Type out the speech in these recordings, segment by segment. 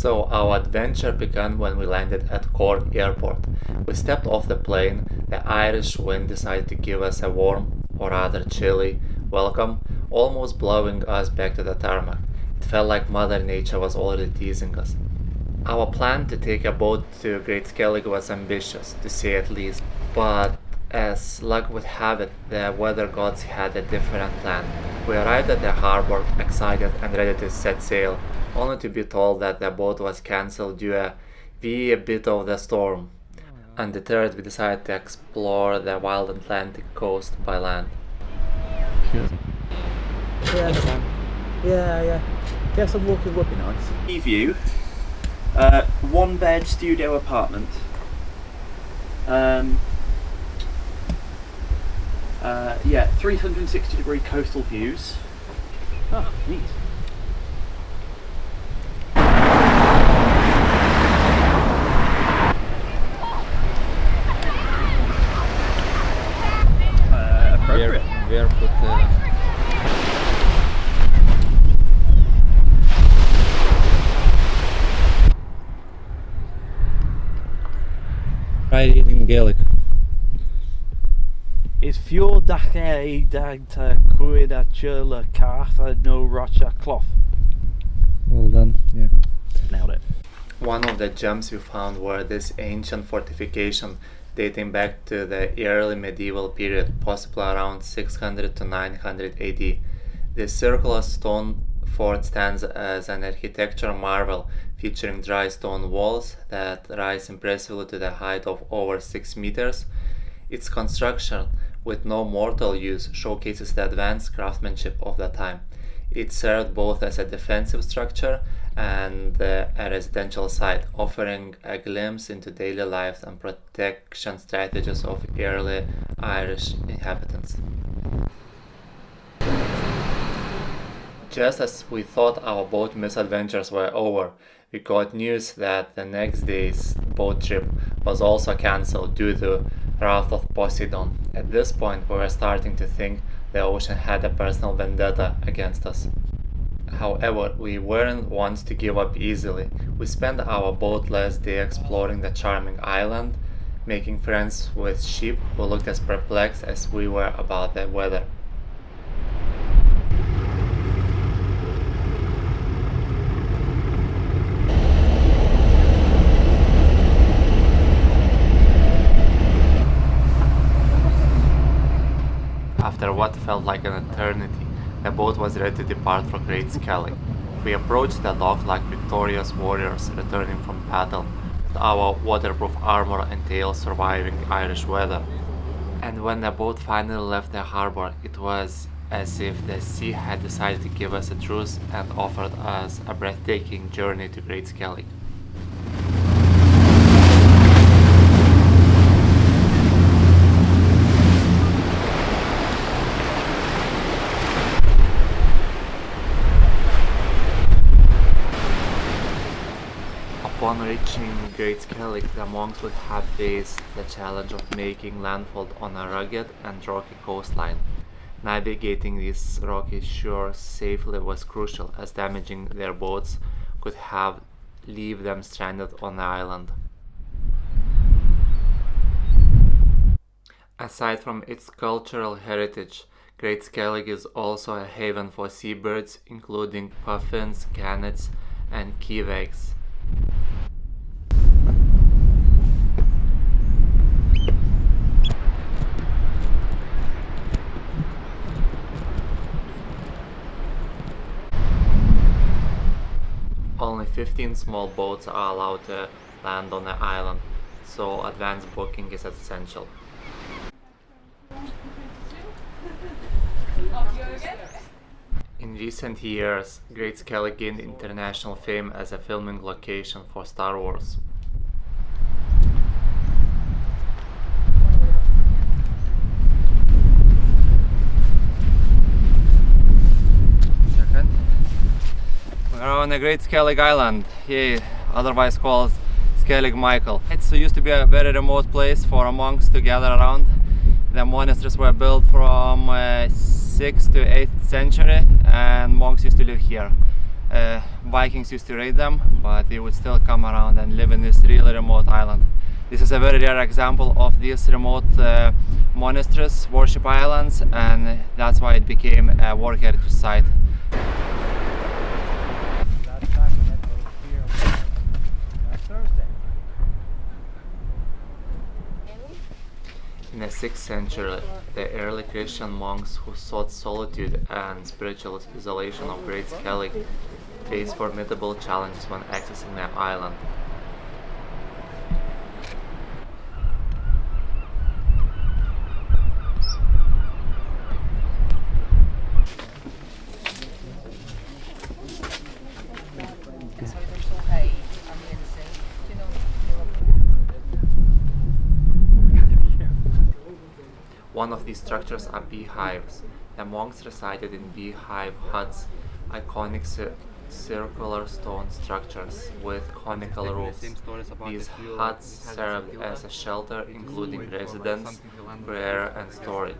So our adventure began when we landed at Cork Airport. We stepped off the plane, the Irish wind decided to give us a warm, or rather chilly, welcome, almost blowing us back to the tarmac. It felt like Mother Nature was already teasing us. Our plan to take a boat to Great Skellig was ambitious, to say at least, but as luck would have it, the weather gods had a different plan. We arrived at the harbor, excited and ready to set sail, only to be told that the boat was cancelled due to a bit of the storm. Undeterred, we decided to explore the wild Atlantic coast by land. Yeah, yeah. Yeah, some walking would be nice. View, one bed studio apartment. Yeah, 360-degree coastal views. Oh, neat. Appropriate. Barefoot. Try reading Gaelic. Is fjord dache dagta cuida chula cartha no rocha cloth. Well done, yeah. Nailed it. One of the gems we found were this ancient fortification dating back to the early medieval period, possibly around 600 to 900 AD. This circular stone fort stands as an architectural marvel, featuring dry stone walls that rise impressively to the height of over 6 meters. Its construction, with no mortal use, showcases the advanced craftsmanship of the time. It served both as a defensive structure and a residential site, offering a glimpse into daily life and protection strategies of early Irish inhabitants. Just as we thought our boat misadventures were over, we got news that the next day's boat trip was also cancelled due to wrath of Poseidon. At this point, we were starting to think the ocean had a personal vendetta against us. However, we weren't ones to give up easily. We spent our boatless day exploring the charming island, making friends with sheep who looked as perplexed as we were about the weather. After what felt like an eternity, the boat was ready to depart for Great Skellig. We approached the dock like victorious warriors returning from battle, with our waterproof armor and tails surviving Irish weather. And when the boat finally left the harbor, it was as if the sea had decided to give us a truce and offered us a breathtaking journey to Great Skellig. Upon reaching Great Skellig, the monks would have faced the challenge of making landfall on a rugged and rocky coastline. Navigating these rocky shores safely was crucial, as damaging their boats could have left them stranded on the island. Aside from its cultural heritage, Great Skellig is also a haven for seabirds, including puffins, gannets, and kiewits. Only 15 small boats are allowed to land on the island, so advanced booking is essential. In recent years, Great Skellig gained international fame as a filming location for Star Wars. We're on the Great Skellig Island, here otherwise called Skellig Michael. It used to be a very remote place for monks to gather around. The monasteries were built from 6th to 8th century and monks used to live here. Vikings used to raid them, but they would still come around and live in this really remote island. This is a very rare example of these remote monasteries, worship islands, and that's why it became a World Heritage Site. In the 6th century, the early Christian monks who sought solitude and spiritual isolation of Great Skellig faced formidable challenges when accessing the island. One of these structures are beehives. The monks resided in beehive huts, iconic circular stone structures with conical roofs. These huts served as a shelter, including residence, prayer, and storage.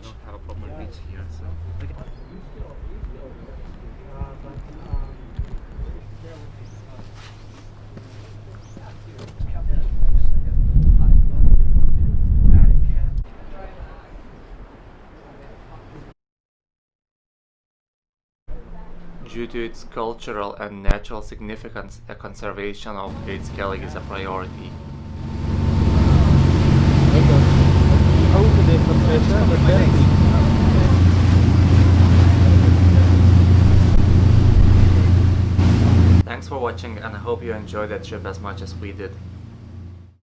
Due to its cultural and natural significance, the conservation of Great Skellig is a priority. Thanks for watching, and I hope you enjoyed the trip as much as we did.